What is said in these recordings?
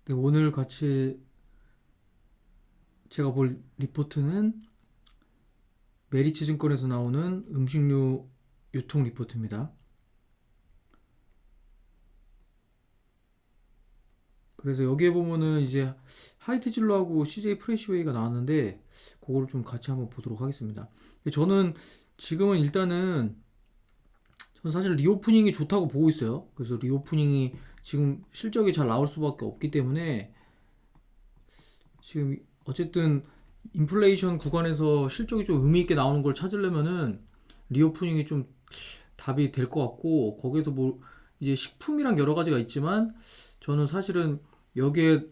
네, 오늘 같이 제가 볼 리포트는 메리츠 증권에서 나오는 음식료 유통 리포트입니다. 그래서 여기에 보면은 이제 하이트진로하고 CJ 프레시웨이가 나왔는데 그거를 좀 같이 한번 보도록 하겠습니다. 저는 지금은 일단은 저는 사실 리오프닝이 좋다고 보고 있어요. 그래서 리오프닝이 지금 실적이 잘 나올 수밖에 없기 때문에 지금 어쨌든 인플레이션 구간에서 실적이 좀 의미 있게 나오는 걸 찾으려면은 리오프닝이 좀 답이 될 것 같고, 거기에서 뭐 이제 식품이랑 여러 가지가 있지만 저는 사실은 여기에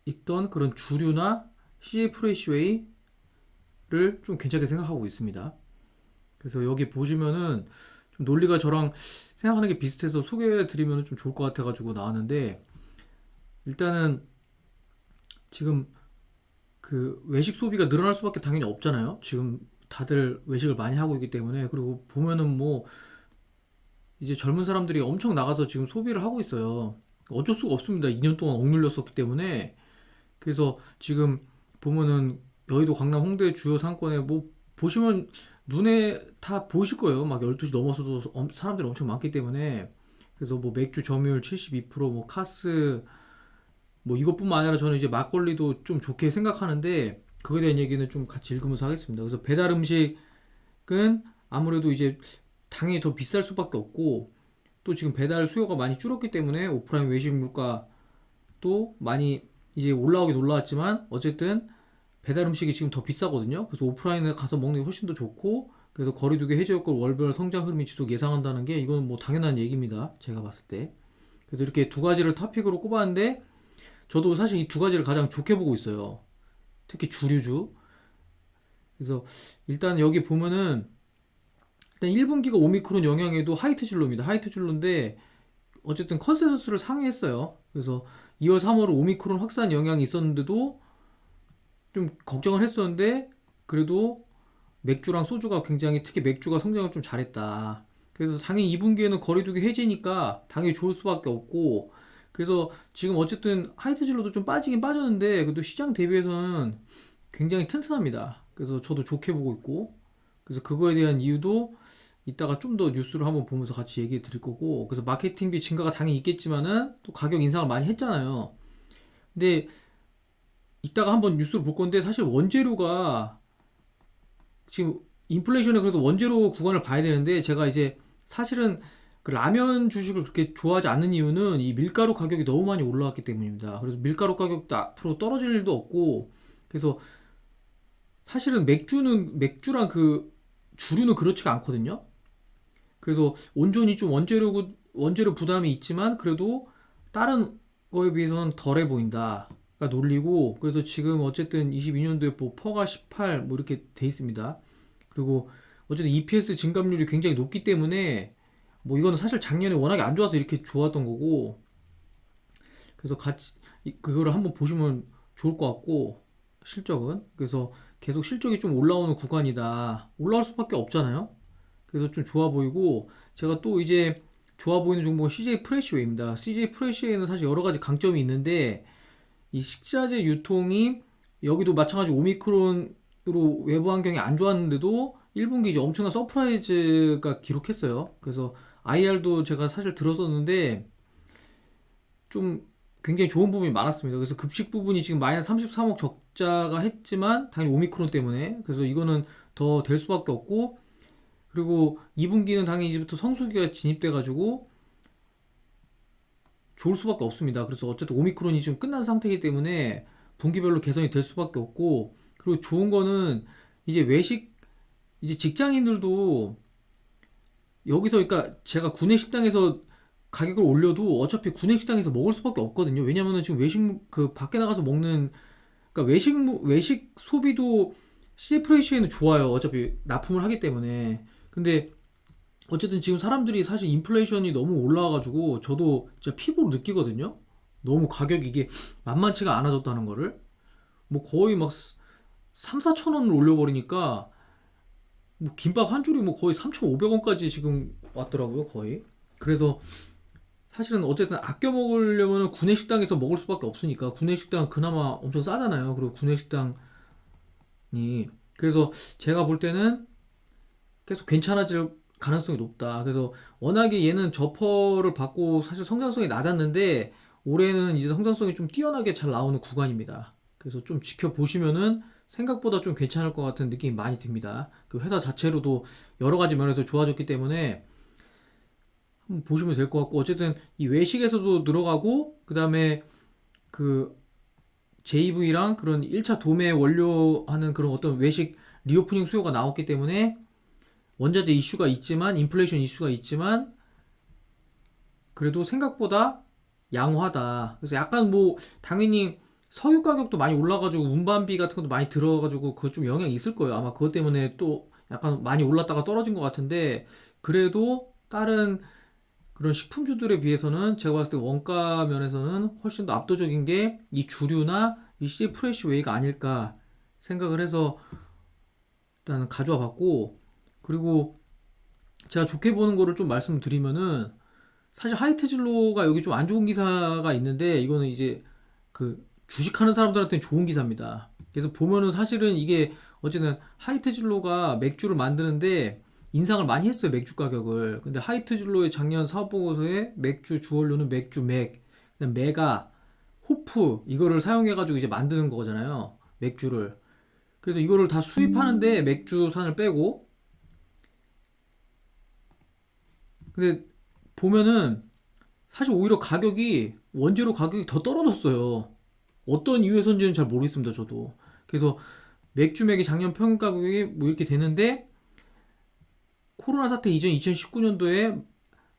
있던 그런 주류나 CJ 프레시웨이를 좀 괜찮게 생각하고 있습니다. 그래서 여기 보시면은 좀 논리가 저랑 생각하는 게 비슷해서 소개해 드리면 좀 좋을 것 같아 가지고 나왔는데, 일단은 지금 그 외식 소비가 늘어날 수밖에 당연히 없잖아요. 지금 다들 외식을 많이 하고 있기 때문에. 그리고 보면은 뭐 이제 젊은 사람들이 엄청 나가서 지금 소비를 하고 있어요. 어쩔 수가 없습니다. 2년 동안 억눌렸었기 때문에. 그래서 지금 보면은 여의도, 강남, 홍대 주요 상권에 뭐 보시면 눈에 다 보이실 거예요. 막 12시 넘어서도 사람들이 엄청 많기 때문에. 그래서 뭐 맥주 점유율 72%, 뭐 카스, 뭐 이것뿐만 아니라 저는 이제 막걸리도 좀 좋게 생각하는데, 그거에 대한 얘기는 좀 같이 읽으면서 하겠습니다. 그래서 배달 음식은 아무래도 이제 당연히 더 비쌀 수밖에 없고, 또 지금 배달 수요가 많이 줄었기 때문에 오프라인 외식 물가도 많이 이제 올라오긴 올라왔지만, 어쨌든 배달 음식이 지금 더 비싸거든요. 그래서 오프라인에 가서 먹는 게 훨씬 더 좋고, 그래서 거리두기 해제 효과로 월별 성장 흐름이 지속 예상한다는 게, 이건 뭐 당연한 얘기입니다. 제가 봤을 때. 그래서 이렇게 두 가지를 토픽으로 꼽았는데, 저도 사실 이 두 가지를 가장 좋게 보고 있어요. 특히 주류주. 그래서 일단 여기 보면은 일단 1분기가 오미크론 영향에도 하이트 진로입니다. 하이트 진로인데 어쨌든 컨센서스를 상회했어요. 그래서 2월, 3월 오미크론 확산 영향이 있었는데도 좀 걱정을 했었는데, 그래도 맥주랑 소주가 굉장히, 특히 맥주가 성장을 좀 잘했다. 그래서 당연히 2분기에는 거리두기 해제니까 당연히 좋을 수밖에 없고, 그래서 지금 어쨌든 하이트 진로도 좀 빠지긴 빠졌는데 그래도 시장 대비해서는 굉장히 튼튼합니다. 그래서 저도 좋게 보고 있고, 그래서 그거에 대한 이유도 이따가 좀 더 뉴스를 한번 보면서 같이 얘기해 드릴 거고, 그래서 마케팅비 증가가 당연히 있겠지만은 또 가격 인상을 많이 했잖아요. 근데 이따가 한번 뉴스를 볼 건데, 사실 원재료가 지금 인플레이션에, 그래서 원재료 구간을 봐야 되는데, 제가 이제 사실은 그 라면 주식을 그렇게 좋아하지 않는 이유는 이 밀가루 가격이 너무 많이 올라왔기 때문입니다. 그래서 밀가루 가격도 앞으로 떨어질 일도 없고, 그래서 사실은 맥주랑 그 주류는 그렇지가 않거든요. 그래서 온전히 좀 원재료 부담이 있지만 그래도 다른 거에 비해서는 덜해 보인다가 논리고, 그래서 지금 어쨌든 22년도에 뭐 퍼가 18 뭐 이렇게 돼 있습니다. 그리고 어쨌든 EPS 증감률이 굉장히 높기 때문에 뭐 이거는 사실 작년에 워낙에 안 좋아서 이렇게 좋았던 거고, 그래서 같이 그거를 한번 보시면 좋을 것 같고, 실적은 그래서 계속 실적이 좀 올라오는 구간이다. 올라올 수밖에 없잖아요. 그래서 좀 좋아 보이고, 제가 또 이제 좋아 보이는 종목은 CJ 프레시웨이입니다. CJ 프레시웨이는 사실 여러 가지 강점이 있는데, 이 식자재 유통이 여기도 마찬가지 오미크론으로 외부 환경이 안 좋았는데도 1분기 이제 엄청난 서프라이즈가 기록했어요. 그래서 IR도 제가 사실 들었었는데 좀 굉장히 좋은 부분이 많았습니다. 그래서 급식 부분이 지금 마이너스 33억 적자가 했지만 당연히 오미크론 때문에, 그래서 이거는 더 될 수밖에 없고, 그리고 2분기는 당연히 이제부터 성수기가 진입돼가지고 좋을 수밖에 없습니다. 그래서 어쨌든 오미크론이 지금 끝난 상태이기 때문에 분기별로 개선이 될 수밖에 없고, 그리고 좋은 거는 이제 외식, 이제 직장인들도 여기서, 그러니까 제가 구내식당에서 가격을 올려도 어차피 구내식당에서 먹을 수밖에 없거든요. 왜냐면은 지금 그 밖에 나가서 먹는, 그러니까 외식 소비도 CF레시에는 좋아요. 어차피 납품을 하기 때문에. 근데 어쨌든 지금 사람들이 사실 인플레이션이 너무 올라와가지고 저도 진짜 피부로 느끼거든요. 너무 가격 이게 만만치가 않아졌다는 거를. 뭐 거의 막 3, 4천 원을 올려버리니까 뭐 김밥 한 줄이 뭐 거의 3,500원까지 지금 왔더라고요, 거의. 그래서 사실은 어쨌든 아껴 먹으려면 구내식당에서 먹을 수밖에 없으니까. 구내식당 그나마 엄청 싸잖아요. 그리고 구내식당이, 그래서 제가 볼 때는 계속 괜찮아질 가능성이 높다. 그래서 워낙에 얘는 저퍼를 받고 사실 성장성이 낮았는데 올해는 이제 성장성이 좀 뛰어나게 잘 나오는 구간입니다. 그래서 좀 지켜보시면은 생각보다 좀 괜찮을 것 같은 느낌이 많이 듭니다. 그 회사 자체로도 여러 가지 면에서 좋아졌기 때문에 한번 보시면 될 것 같고, 어쨌든 이 외식에서도 늘어가고, 그 다음에 그 JV랑 그런 1차 도매 원료하는 그런 어떤 외식 리오프닝 수요가 나왔기 때문에 원자재 이슈가 있지만, 인플레이션 이슈가 있지만, 그래도 생각보다 양호하다. 그래서 약간 뭐 당연히 석유 가격도 많이 올라가지고 운반비 같은 것도 많이 들어가지고 그것 좀 영향이 있을 거예요. 아마 그것 때문에 또 약간 많이 올랐다가 떨어진 것 같은데, 그래도 다른 그런 식품주들에 비해서는 제가 봤을 때 원가 면에서는 훨씬 더 압도적인 게 이 주류나 이 C 프레시 웨이가 아닐까 생각을 해서 일단 가져와 봤고, 그리고 제가 좋게 보는 거를 좀 말씀드리면은, 사실 하이트진로가 여기 좀 안 좋은 기사가 있는데, 이거는 이제 그 주식하는 사람들한테는 좋은 기사입니다. 그래서 보면은 사실은 이게 어쨌든 하이트진로가 맥주를 만드는데 인상을 많이 했어요, 맥주 가격을. 근데 하이트진로의 작년 사업보고서에 맥주 주원료는 맥주 맥, 그다음 메가, 호프 이거를 사용해가지고 이제 만드는 거잖아요, 맥주를. 그래서 이거를 다 수입하는데 맥주산을 빼고, 근데 보면은 사실 오히려 가격이 원재료 가격이 더 떨어졌어요. 어떤 이유에서인지는 잘 모르겠습니다, 저도. 그래서 맥주맥이 작년 평균 가격이 뭐 이렇게 되는데, 코로나 사태 이전 2019년도에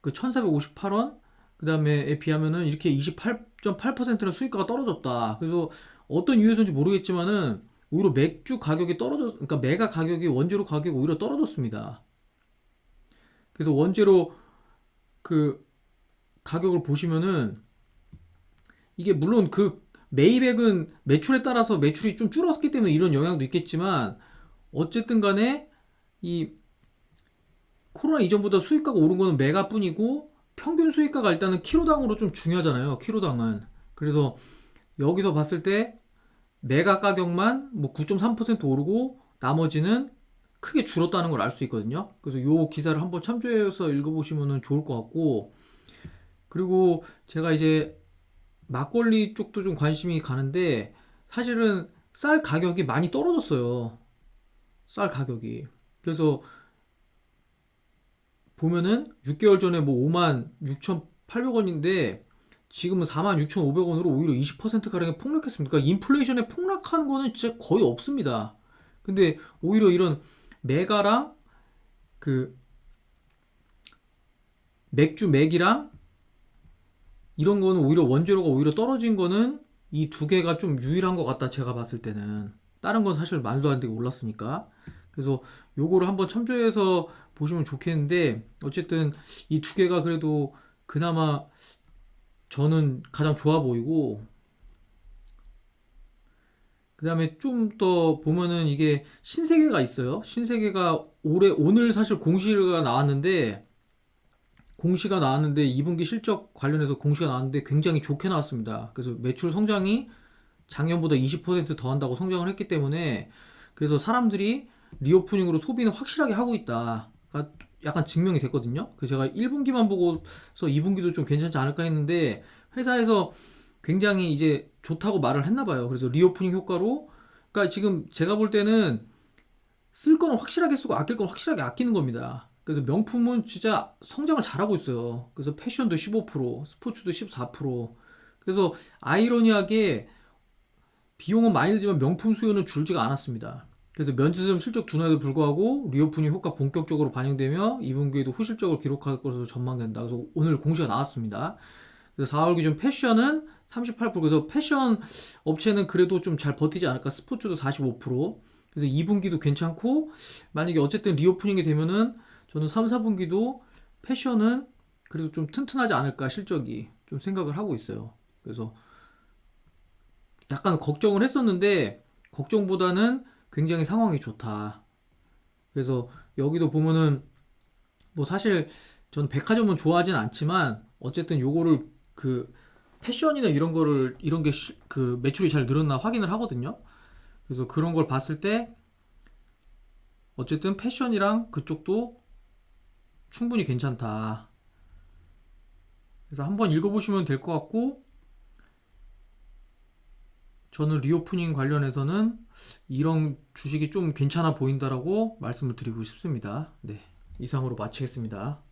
그 1458원, 그 다음에 비하면은 이렇게 28.8%나 수익가가 떨어졌다. 그래서 어떤 이유에서인지 모르겠지만은 오히려 맥주 가격이 그러니까 메가 가격이 원재료 가격이 오히려 떨어졌습니다. 그래서 원재료 그 가격을 보시면은 이게 물론 그 메이백은 매출에 따라서 매출이 좀 줄었기 때문에 이런 영향도 있겠지만, 어쨌든 간에 이 코로나 이전보다 수익가가 오른 거는 메가뿐이고, 평균 수익가가 일단은 키로당으로 좀 중요하잖아요, 키로당은. 그래서 여기서 봤을 때 메가 가격만 뭐 9.3% 오르고 나머지는 크게 줄었다는 걸 알 수 있거든요. 그래서 요 기사를 한번 참조해서 읽어보시면 좋을 것 같고, 그리고 제가 이제 막걸리 쪽도 좀 관심이 가는데, 사실은 쌀 가격이 많이 떨어졌어요. 쌀 가격이. 그래서 보면은 6개월 전에 뭐 5만 6,800원인데 지금은 4만 6,500원으로 오히려 20%가량의 폭락했습니다. 그러니까 인플레이션에 폭락한 거는 진짜 거의 없습니다. 근데 오히려 이런 메가랑 그 맥주 맥이랑 이런 거는 오히려 원재료가 오히려 떨어진 거는 이 두 개가 좀 유일한 것 같다, 제가 봤을 때는. 다른 건 사실 말도 안 되게 올랐으니까. 그래서 요거를 한번 참조해서 보시면 좋겠는데, 어쨌든 이 두 개가 그래도 그나마 저는 가장 좋아 보이고, 그 다음에 좀 더 보면은 이게 신세계가 있어요. 신세계가 오늘 사실 공시가 나왔는데 2분기 실적 관련해서 공시가 나왔는데 굉장히 좋게 나왔습니다. 그래서 매출 성장이 작년보다 20%더 한다고 성장을 했기 때문에, 그래서 사람들이 리오프닝으로 소비는 확실하게 하고 있다, 약간 증명이 됐거든요. 그래서 제가 1분기만 보고서 2분기도 좀 괜찮지 않을까 했는데, 회사에서 굉장히 이제 좋다고 말을 했나 봐요. 그래서 리오프닝 효과로, 그러니까 지금 제가 볼 때는 쓸 거는 확실하게 쓰고 아낄 건 확실하게 아끼는 겁니다. 그래서 명품은 진짜 성장을 잘하고 있어요. 그래서 패션도 15%, 스포츠도 14%. 그래서 아이러니하게 비용은 많이 들지만 명품 수요는 줄지가 않았습니다. 그래서 면세점 실적 둔화에도 불구하고 리오프닝 효과 본격적으로 반영되며 2분기에도 후실적을 기록할 것으로 전망된다. 그래서 오늘 공시가 나왔습니다. 그래서 4월 기준 패션은 38%, 그래서 패션 업체는 그래도 좀 잘 버티지 않을까. 스포츠도 45%. 그래서 2분기도 괜찮고, 만약에 어쨌든 리오프닝이 되면은 저는 3, 4분기도 패션은 그래도 좀 튼튼하지 않을까, 실적이 좀 생각을 하고 있어요. 그래서 약간 걱정을 했었는데 걱정보다는 굉장히 상황이 좋다. 그래서 여기도 보면은 뭐 사실 저는 백화점은 좋아하진 않지만 어쨌든 요거를 그 패션이나 이런 거를 이런 게 그 매출이 잘 늘었나 확인을 하거든요. 그래서 그런 걸 봤을 때 어쨌든 패션이랑 그쪽도 충분히 괜찮다. 그래서 한번 읽어보시면 될 것 같고, 저는 리오프닝 관련해서는 이런 주식이 좀 괜찮아 보인다라고 말씀을 드리고 싶습니다. 네, 이상으로 마치겠습니다.